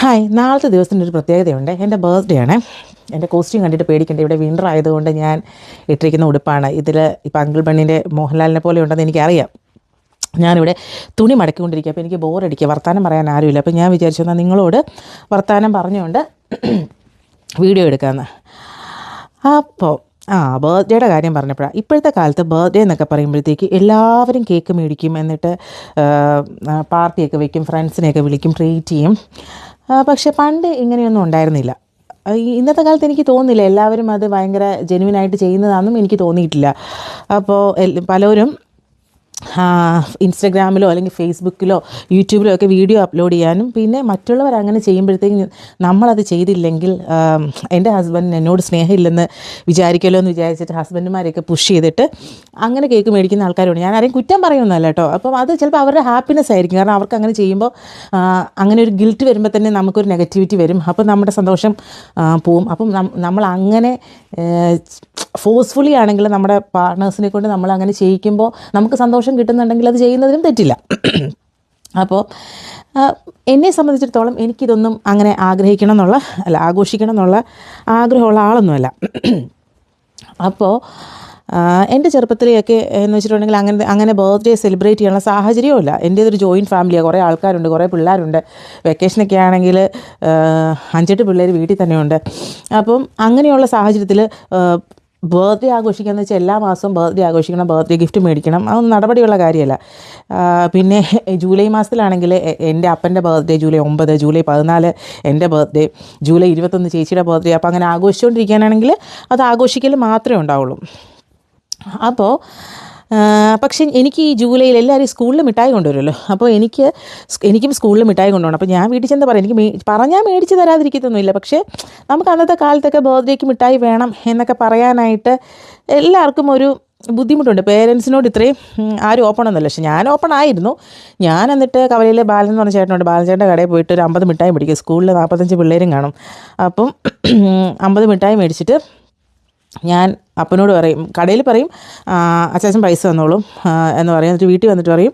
Hi, നാളത്തെ ദിവസത്തിൻ്റെ ഒരു പ്രത്യേകതയുണ്ട്. എൻ്റെ ബർത്ത്ഡേ ആണ്. എൻ്റെ കോസ്റ്റ്യൂം കണ്ടിട്ട് പേടിക്കേണ്ട. ഇവിടെ വിൻ്റർ ആയതുകൊണ്ട് ഞാൻ ഇട്ടിരിക്കുന്ന ഉടുപ്പാണ്. ഇതിൽ ഇപ്പോൾ അങ്കിൾ ബണ്ണിൻ്റെ മോഹൻലാലിനെ പോലെ ഉണ്ടെന്ന് എനിക്കറിയാം. ഞാനിവിടെ തുണി മടക്കിക്കൊണ്ടിരിക്കുക. അപ്പോൾ എനിക്ക് ബോറടിക്കുക, വർത്തമാനം പറയാൻ ആരുമില്ല. അപ്പോൾ ഞാൻ വിചാരിച്ചു എന്നാൽ നിങ്ങളോട് വർത്തമാനം പറഞ്ഞുകൊണ്ട് വീഡിയോ എടുക്കാമെന്ന്. അപ്പോൾ ബർത്ത്ഡേയുടെ കാര്യം പറഞ്ഞപ്പോഴാണ്, ഇപ്പോഴത്തെ കാലത്ത് ബർത്ത്ഡേ എന്നൊക്കെ പറയുമ്പോഴത്തേക്ക് എല്ലാവരും കേക്ക് മേടിക്കും, എന്നിട്ട് പാർട്ടിയൊക്കെ വയ്ക്കും, ഫ്രണ്ട്സിനെയൊക്കെ വിളിക്കും, ട്രീറ്റ് ചെയ്യും. പക്ഷെ പണ്ട് ഇങ്ങനെയൊന്നും ഉണ്ടായിരുന്നില്ല. ഇന്നത്തെ കാലത്ത് എനിക്ക് തോന്നുന്നില്ല എല്ലാവരും അത് ഭയങ്കര ജെന്യുവനായിട്ട് ചെയ്യുന്നതാണെന്നും എനിക്ക് തോന്നിയിട്ടില്ല. അപ്പോൾ പലരും ഇൻസ്റ്റഗ്രാമിലോ അല്ലെങ്കിൽ ഫേസ്ബുക്കിലോ യൂട്യൂബിലോ ഒക്കെ വീഡിയോ അപ്ലോഡ് ചെയ്യാനും, പിന്നെ മറ്റുള്ളവർ അങ്ങനെ ചെയ്യുമ്പോഴത്തേക്കും നമ്മളത് ചെയ്തില്ലെങ്കിൽ എൻ്റെ ഹസ്ബൻഡിന് എന്നോട് സ്നേഹമില്ലെന്ന് വിചാരിക്കുമല്ലോ എന്ന് വിചാരിച്ചിട്ട് ഹസ്ബൻഡുമാരെയൊക്കെ പുഷ് ചെയ്തിട്ട് അങ്ങനെ കേക്ക് മേടിക്കുന്ന ആൾക്കാരുണ്ട്. ഞാൻ ആരെയും കുറ്റം പറയുന്നതല്ല കേട്ടോ. അപ്പം അത് ചിലപ്പോൾ അവരുടെ ഹാപ്പിനെസ് ആയിരിക്കും. കാരണം അവർക്ക് അങ്ങനെ ചെയ്യുമ്പോൾ അങ്ങനെ ഒരു ഗിൽറ്റ് വരുമ്പോൾ തന്നെ നമുക്കൊരു നെഗറ്റിവിറ്റി വരും. അപ്പം നമ്മുടെ സന്തോഷം പോവും. അപ്പം നമ്മൾ അങ്ങനെ ഫോഴ്സ്ഫുള്ളി ആണെങ്കിൽ നമ്മുടെ പാർട്ട്നേഴ്സിനെ കൊണ്ട് നമ്മൾ അങ്ങനെ ചെയ്യിക്കുമ്പോൾ നമുക്ക് സന്തോഷം കിട്ടുന്നുണ്ടെങ്കിൽ അത് ചെയ്യുന്നതിനും തെറ്റില്ല. അപ്പോൾ എന്നെ സംബന്ധിച്ചിടത്തോളം എനിക്കിതൊന്നും അങ്ങനെ ആഘോഷിക്കണം എന്നുള്ള ആഗ്രഹമുള്ള ആളൊന്നുമല്ല. അപ്പോൾ എൻ്റെ ചെറുപ്പത്തിലെയൊക്കെ എന്ന് വെച്ചിട്ടുണ്ടെങ്കിൽ അങ്ങനെ ബർത്ത്ഡേ സെലിബ്രേറ്റ് ചെയ്യാനുള്ള സാഹചര്യവുമില്ല. എൻ്റേതൊരു ജോയിൻറ്റ് ഫാമിലിയാണ്. കുറേ ആൾക്കാരുണ്ട്, കുറേ പിള്ളേരുണ്ട്. വെക്കേഷനൊക്കെ ആണെങ്കിൽ 5-8 പിള്ളേർ വീട്ടിൽ തന്നെയുണ്ട്. അപ്പം അങ്ങനെയുള്ള സാഹചര്യത്തിൽ ബർത്ത്ഡേ ആഘോഷിക്കുക എന്ന് വെച്ചാൽ എല്ലാ മാസവും ബർത്ത്ഡേ ആഘോഷിക്കണം, ബർത്ത്ഡേ ഗിഫ്റ്റ് മേടിക്കണം, അതൊന്നും നടപടിയുള്ള കാര്യമല്ല. പിന്നെ ജൂലൈ മാസത്തിലാണെങ്കിൽ എൻ്റെ അപ്പൻ്റെ ബർത്ത്ഡേ ജൂലൈ 9, ജൂലൈ 14 എൻ്റെ ബർത്ത്ഡേ, ജൂലൈ 21 ചേച്ചിയുടെ ബർത്ത്ഡേ. അപ്പോൾ അങ്ങനെ ആഘോഷിച്ചുകൊണ്ടിരിക്കുകയാണെങ്കിൽ അത് ആഘോഷിക്കൽ മാത്രമേ ഉണ്ടാവുള്ളൂ. അപ്പോൾ പക്ഷേ എനിക്ക് ഈ ജൂലൈയിൽ എല്ലാവരും സ്കൂളിൽ മിഠായി കൊണ്ടുവരുമല്ലോ. അപ്പോൾ എനിക്കും സ്കൂളിൽ മിഠായി കൊണ്ടുപോകണം. അപ്പോൾ ഞാൻ വീട്ടിൽ ചെന്ന് പറയും, എനിക്ക് പറഞ്ഞാൽ മേടിച്ച് തരാതിരിക്കത്തൊന്നുമില്ല. പക്ഷേ നമുക്ക് അന്നത്തെ കാലത്തൊക്കെ ബർത്ത്ഡേക്ക് മിഠായി വേണം എന്നൊക്കെ പറയാനായിട്ട് എല്ലാവർക്കും ഒരു ബുദ്ധിമുട്ടുണ്ട്. പേരൻസിനോട് ഇത്രയും ആരും ഓപ്പൺ ഒന്നുമല്ല. പക്ഷേ ഞാൻ ഓപ്പൺ ആയിരുന്നു. ഞാൻ എന്നിട്ട് കവലയിലെ ബാലൻ എന്ന് പറഞ്ഞ ചേട്ടനുണ്ട്, ബാലൻചേട്ടൻ്റെ കടയിൽ പോയിട്ട് ഒരു 50 മിഠായി മേടിക്കും. സ്കൂളിൽ 45 പിള്ളേരും കാണും. അപ്പം 50 മിഠായി മേടിച്ചിട്ട് ഞാൻ അപ്പനോട് പറയും, കടയിൽ പറയും അച്ചാച്ചൻ പൈസ തന്നോളും എന്ന് പറയും. എന്നിട്ട് വീട്ടിൽ വന്നിട്ട് പറയും,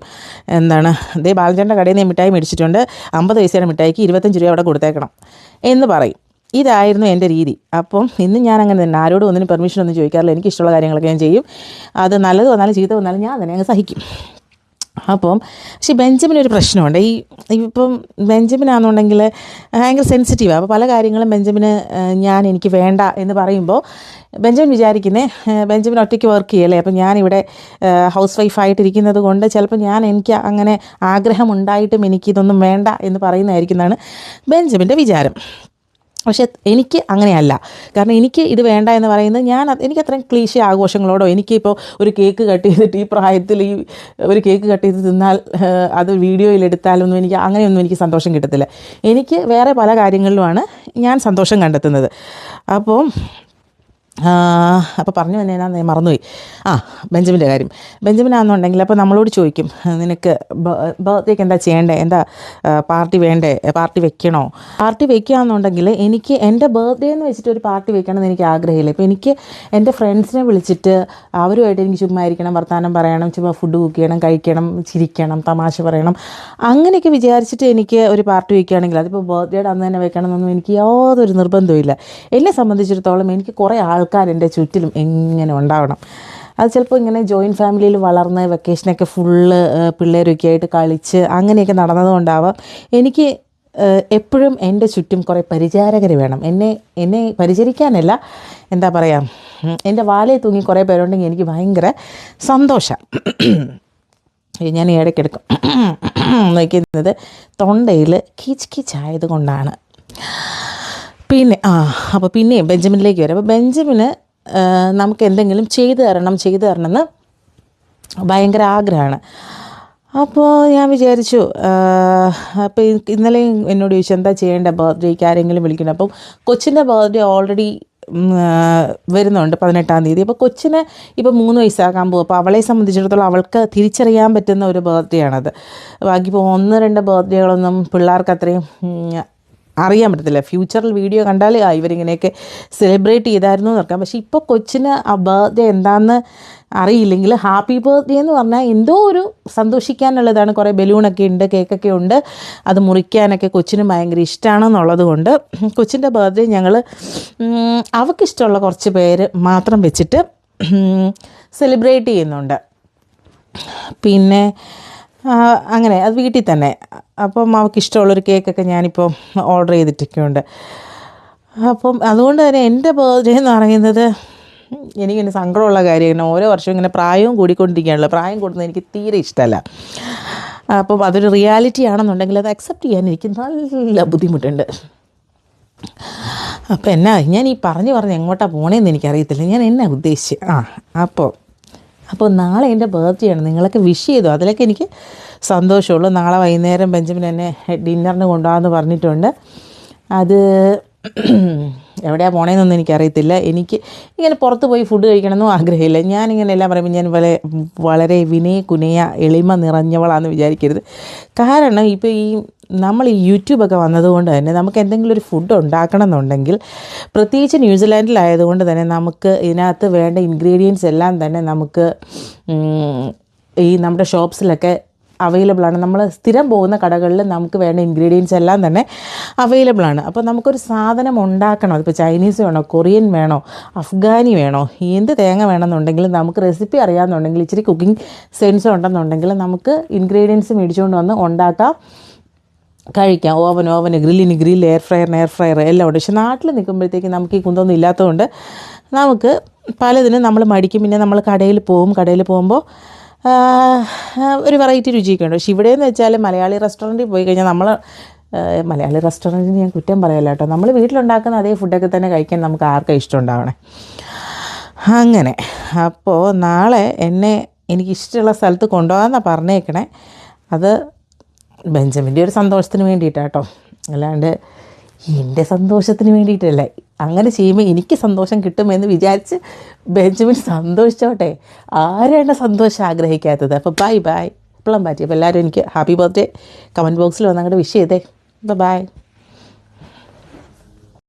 എന്താണ് ദേ ബാലചേട്ടൻ്റെ കടയിൽ നിന്ന് മിഠായി മേടിച്ചിട്ടുണ്ട്, 50 പൈസയുടെ മിഠായിക്ക് 25 രൂപ അവിടെ കൊടുത്തേക്കണം എന്ന് പറയും. ഇതായിരുന്നു എൻ്റെ രീതി. അപ്പം ഇന്ന് ഞാൻ അങ്ങനെ തന്നെ ആരോടും ഒന്നിനും പെർമിഷൻ ഒന്നും ചോദിക്കാറില്ല. എനിക്കിഷ്ടമുള്ള കാര്യങ്ങളൊക്കെ ഞാൻ ചെയ്യും. അത് നല്ലത് വന്നാലും ചീത്ത വന്നാലും ഞാൻ തന്നെ അങ്ങ് സഹിക്കും. അപ്പം പക്ഷേ ബെഞ്ചമിനൊരു പ്രശ്നമുണ്ട്. ഇപ്പം ബെഞ്ചമിനാണെന്നുണ്ടെങ്കിൽ ഭയങ്കര സെൻസിറ്റീവാണ്. അപ്പോൾ പല കാര്യങ്ങളും ബെഞ്ചമിന് എനിക്ക് വേണ്ട എന്ന് പറയുമ്പോൾ ബെഞ്ചമിൻ ബെഞ്ചമിൻ ഒറ്റയ്ക്ക് വർക്ക് ചെയ്യല്ലേ. അപ്പം ഞാനിവിടെ ഹൗസ് വൈഫായിട്ടിരിക്കുന്നത് കൊണ്ട് ചിലപ്പോൾ എനിക്ക് അങ്ങനെ ആഗ്രഹമുണ്ടായിട്ടും എനിക്കിതൊന്നും വേണ്ട എന്ന് പറയുന്നതായിരിക്കും എന്നാണ് ബെഞ്ചമിൻ്റെ വിചാരം. പക്ഷേ എനിക്ക് അങ്ങനെയല്ല. കാരണം എനിക്ക് ഇത് വേണ്ട എന്ന് പറയുന്നത് എനിക്ക് അത്രയും ക്ലീശ ആഘോഷങ്ങളോടോ, എനിക്കിപ്പോൾ ഒരു കേക്ക് കട്ട് ചെയ്തിട്ട് ഈ പ്രായത്തിൽ ഒരു കേക്ക് കട്ട് ചെയ്ത് തിന്നാൽ അത് വീഡിയോയിലെടുത്താലൊന്നും അങ്ങനെയൊന്നും എനിക്ക് സന്തോഷം കിട്ടത്തില്ല. എനിക്ക് വേറെ പല കാര്യങ്ങളിലുമാണ് ഞാൻ സന്തോഷം കണ്ടെത്തുന്നത്. അപ്പോൾ പറഞ്ഞു തന്നെ ഞാൻ മറന്നുപോയി. ബെഞ്ചമിൻ്റെ കാര്യം. ബെഞ്ചമിനാണെന്നുണ്ടെങ്കിൽ അപ്പോൾ നമ്മളോട് ചോദിക്കും, നിനക്ക് ബർത്ത്ഡേക്ക് എന്താ ചെയ്യേണ്ടേ, എന്താ പാർട്ടി വേണ്ടേ, പാർട്ടി വെക്കണോ? പാർട്ടി വെക്കുകയാണെന്നുണ്ടെങ്കിൽ എനിക്ക് എൻ്റെ ബർത്ത്ഡേ എന്ന് വെച്ചിട്ട് ഒരു പാർട്ടി വെക്കണമെന്ന് എനിക്ക് ആഗ്രഹമില്ല. ഇപ്പോൾ എനിക്ക് എൻ്റെ ഫ്രണ്ട്സിനെ വിളിച്ചിട്ട് അവരുമായിട്ട് എനിക്ക് ചുമ്മാ ഇരിക്കണം, വർത്തമാനം പറയണം, ചുമ്മാ ഫുഡ് കുക്ക് ചെയ്യണം, കഴിക്കണം, ചിരിക്കണം, തമാശ പറയണം, അങ്ങനെയൊക്കെ വിചാരിച്ചിട്ട് എനിക്ക് ഒരു പാർട്ടി വെക്കുകയാണെങ്കിൽ അതിപ്പോൾ ബർത്ത്ഡേയുടെ അന്ന് തന്നെ വെക്കണമെന്നൊന്നും എനിക്ക് യാതൊരു നിർബന്ധമില്ല. എന്നെ സംബന്ധിച്ചിടത്തോളം എനിക്ക് കുറേ ആൾക്കാർ എൻ്റെ ചുറ്റിലും എങ്ങനെ ഉണ്ടാവണം. അത് ചിലപ്പോൾ ഇങ്ങനെ ജോയിൻറ്റ് ഫാമിലിയിൽ വളർന്ന് വെക്കേഷനൊക്കെ ഫുള്ള് പിള്ളേരൊക്കെ ആയിട്ട് കളിച്ച് അങ്ങനെയൊക്കെ നടന്നതുകൊണ്ടാവാം എനിക്ക് എപ്പോഴും എൻ്റെ ചുറ്റും കുറേ പരിചാരകർ വേണം. എന്നെ പരിചരിക്കാനല്ല, എന്താ പറയുക, എൻ്റെ വാലയിൽ തൂങ്ങി കുറേ പേരുണ്ടെങ്കിൽ എനിക്ക് ഭയങ്കര സന്തോഷം. ഞാൻ ഇടയ്ക്കെടുക്കും നോക്കുന്നത് തൊണ്ടയിൽ കീച്ച് കൊണ്ടാണ്. പിന്നെ അപ്പോൾ പിന്നെയും ബെഞ്ചമിനിലേക്ക് വരാം. അപ്പോൾ ബെഞ്ചമിന് നമുക്ക് എന്തെങ്കിലും ചെയ്തു തരണമെന്ന് ഭയങ്കര ആഗ്രഹമാണ്. അപ്പോൾ ഞാൻ വിചാരിച്ചു, അപ്പോൾ ഇന്നലെയും എന്നോട് ചോദിച്ചു എന്താ ചെയ്യേണ്ട, ബർത്ത്ഡേക്ക് ആരെങ്കിലും വിളിക്കണം. അപ്പം കൊച്ചിൻ്റെ ബർത്ത്ഡേ ഓൾറെഡി വരുന്നുണ്ട് 18-ാം തീയതി. അപ്പോൾ കൊച്ചിന് ഇപ്പോൾ 3 വയസ്സാകാൻ പോകും. അപ്പോൾ അവളെ സംബന്ധിച്ചിടത്തോളം അവൾക്ക് തിരിച്ചറിയാൻ പറ്റുന്ന ഒരു ബർത്ത്ഡേ ആണത്. ബാക്കി ഇപ്പോൾ 1-2 ബർത്ത്ഡേകളൊന്നും പിള്ളേർക്ക് അത്രയും അറിയാൻ പറ്റത്തില്ല. ഫ്യൂച്ചറിൽ വീഡിയോ കണ്ടാൽ ഇവരിങ്ങനെയൊക്കെ സെലിബ്രേറ്റ് ചെയ്തായിരുന്നു എന്ന് ഓർക്കാം. പക്ഷേ ഇപ്പോൾ കൊച്ചിന് ആ ബർത്ത്ഡേ എന്താണെന്ന് അറിയില്ലെങ്കിൽ ഹാപ്പി ബർത്ത്ഡേ എന്ന് പറഞ്ഞാൽ എന്തോ ഒരു സന്തോഷിക്കാനുള്ളതാണ്. കുറേ ബലൂണൊക്കെ ഉണ്ട്, കേക്കൊക്കെ ഉണ്ട്, അത് മുറിക്കാനൊക്കെ കൊച്ചിന് ഭയങ്കര ഇഷ്ടമാണെന്നുള്ളത് കൊണ്ട് കൊച്ചിൻ്റെ ബർത്ത്ഡേ ഞങ്ങൾ അവൾക്കിഷ്ടമുള്ള കുറച്ച് പേര് മാത്രം വെച്ചിട്ട് സെലിബ്രേറ്റ് ചെയ്യുന്നുണ്ട്. പിന്നെ അങ്ങനെ അത് വീട്ടിൽ തന്നെ. അപ്പം അവൾക്ക് ഇഷ്ടമുള്ളൊരു കേക്കൊക്കെ ഞാനിപ്പോൾ ഓർഡർ ചെയ്തിട്ടൊക്കെ ഉണ്ട്. അപ്പം അതുകൊണ്ട് തന്നെ എൻ്റെ ബർത്ത്ഡേ എന്ന് പറയുന്നത് എനിക്കിങ്ങനെ സങ്കടമുള്ള കാര്യമാണ്. ഓരോ വർഷവും ഇങ്ങനെ പ്രായവും കൂടിക്കൊണ്ടിരിക്കുകയാണല്ലോ. പ്രായം കൂടുന്നത് എനിക്ക് തീരെ ഇഷ്ടമല്ല. അപ്പം അതൊരു റിയാലിറ്റി ആണെന്നുണ്ടെങ്കിൽ അത് അക്സെപ്റ്റ് ചെയ്യാൻ എനിക്ക് നല്ല ബുദ്ധിമുട്ടുണ്ട്. അപ്പം ഞാൻ ഈ പറഞ്ഞ് എങ്ങോട്ടാണ് പോണേന്ന് എനിക്കറിയത്തില്ല. ഞാൻ എന്നാ ഉദ്ദേശിച്ച് അപ്പോൾ നാളെ എൻ്റെ ബർത്ത്ഡേ ആണ്. നിങ്ങളൊക്കെ വിഷ് ചെയ്തു, അതിലൊക്കെ എനിക്ക് സന്തോഷമുള്ളൂ. നാളെ വൈകുന്നേരം ബെഞ്ചമിൻ എന്നെ ഡിന്നറിന് കൊണ്ടുപോകാമെന്ന് പറഞ്ഞിട്ടുണ്ട്. അത് എവിടെയാണ് പോണേന്നൊന്നും എനിക്കറിയത്തില്ല. എനിക്ക് ഇങ്ങനെ പുറത്ത് പോയി ഫുഡ് കഴിക്കണമെന്നും ആഗ്രഹമില്ല. ഞാനിങ്ങനെ എല്ലാം പറയുമ്പോൾ ഞാൻ വളരെ വിനയ എളിമ നിറഞ്ഞവളാണെന്ന് വിചാരിക്കരുത്. കാരണം ഇപ്പോൾ നമ്മൾ ഈ യൂട്യൂബൊക്കെ വന്നതുകൊണ്ട് തന്നെ നമുക്ക് എന്തെങ്കിലും ഒരു ഫുഡ് ഉണ്ടാക്കണം എന്നുണ്ടെങ്കിൽ, പ്രത്യേകിച്ച് ന്യൂസിലാൻഡിലായതുകൊണ്ട് തന്നെ നമുക്ക് ഇതിനകത്ത് വേണ്ട ഇൻഗ്രീഡിയൻസ് എല്ലാം തന്നെ നമുക്ക് നമ്മുടെ ഷോപ്സിലൊക്കെ അവൈലബിളാണ്. നമ്മൾ സ്ഥിരം പോകുന്ന കടകളിൽ നമുക്ക് വേണ്ട ഇൻഗ്രീഡിയൻസ് എല്ലാം തന്നെ അവൈലബിളാണ്. അപ്പോൾ നമുക്കൊരു സാധനം ഉണ്ടാക്കണം, അതിപ്പോൾ ചൈനീസ് വേണോ, കൊറിയൻ വേണോ, അഫ്ഗാനി വേണോ, എന്ത് തേങ്ങ വേണമെന്നുണ്ടെങ്കിൽ നമുക്ക് റെസിപ്പി അറിയാമെന്നുണ്ടെങ്കിൽ, ഇച്ചിരി കുക്കിംഗ് സെൻസ് ഉണ്ടെന്നുണ്ടെങ്കിൽ നമുക്ക് ഇൻഗ്രീഡിയൻസ് മേടിച്ചുകൊണ്ട് വന്ന് ഉണ്ടാക്കാം, കഴിക്കാം. ഓവന് ഗ്രില്ല്, എയർ ഫ്രയർ എല്ലാം ഉണ്ട്. പക്ഷെ നാട്ടിൽ നിൽക്കുമ്പോഴത്തേക്ക് നമുക്ക് ഈ കുന്തൊന്നും ഇല്ലാത്തതുകൊണ്ട് നമുക്ക് പലതിനും നമ്മൾ മടിക്കും. പിന്നെ നമ്മൾ കടയിൽ പോകുമ്പോൾ ഒരു വെറൈറ്റി രുചിയൊക്കെ ഉണ്ട്. പക്ഷെ ഇവിടെയെന്ന് വെച്ചാൽ മലയാളി റെസ്റ്റോറൻറ്റിൽ പോയി കഴിഞ്ഞാൽ മലയാളി റെസ്റ്റോറൻറ്റിന് ഞാൻ കുറ്റം പറയല്ല കേട്ടോ, നമ്മൾ വീട്ടിലുണ്ടാക്കുന്ന അതേ ഫുഡൊക്കെ തന്നെ കഴിക്കാൻ നമുക്ക് ആർക്കും ഇഷ്ടം ഉണ്ടാവണേ. അങ്ങനെ അപ്പോൾ നാളെ എനിക്കിഷ്ടമുള്ള സ്ഥലത്ത് കൊണ്ടുപോകാമെന്നാണ് പറഞ്ഞേക്കണേ. അത് ബെഞ്ചമിൻ്റെ ഒരു സന്തോഷത്തിന് വേണ്ടിയിട്ടാട്ടോ, അല്ലാണ്ട് എൻ്റെ സന്തോഷത്തിന് വേണ്ടിയിട്ടല്ല. അങ്ങനെ ചെയ്യുമ്പോൾ എനിക്ക് സന്തോഷം കിട്ടുമെന്ന് വിചാരിച്ച് ബെഞ്ചമിൻ സന്തോഷിച്ചോട്ടെ. ആരാണ് സന്തോഷം ആഗ്രഹിക്കാത്തത്? അപ്പോൾ ബൈ. ഇപ്പോഴും പറ്റി. അപ്പോൾ എല്ലാവരും എനിക്ക് ഹാപ്പി ബർത്ത്ഡേ കമൻറ്റ് ബോക്സിൽ വന്ന് അങ്ങോട്ട് വിഷ് ചെയ്തേ. ബൈ.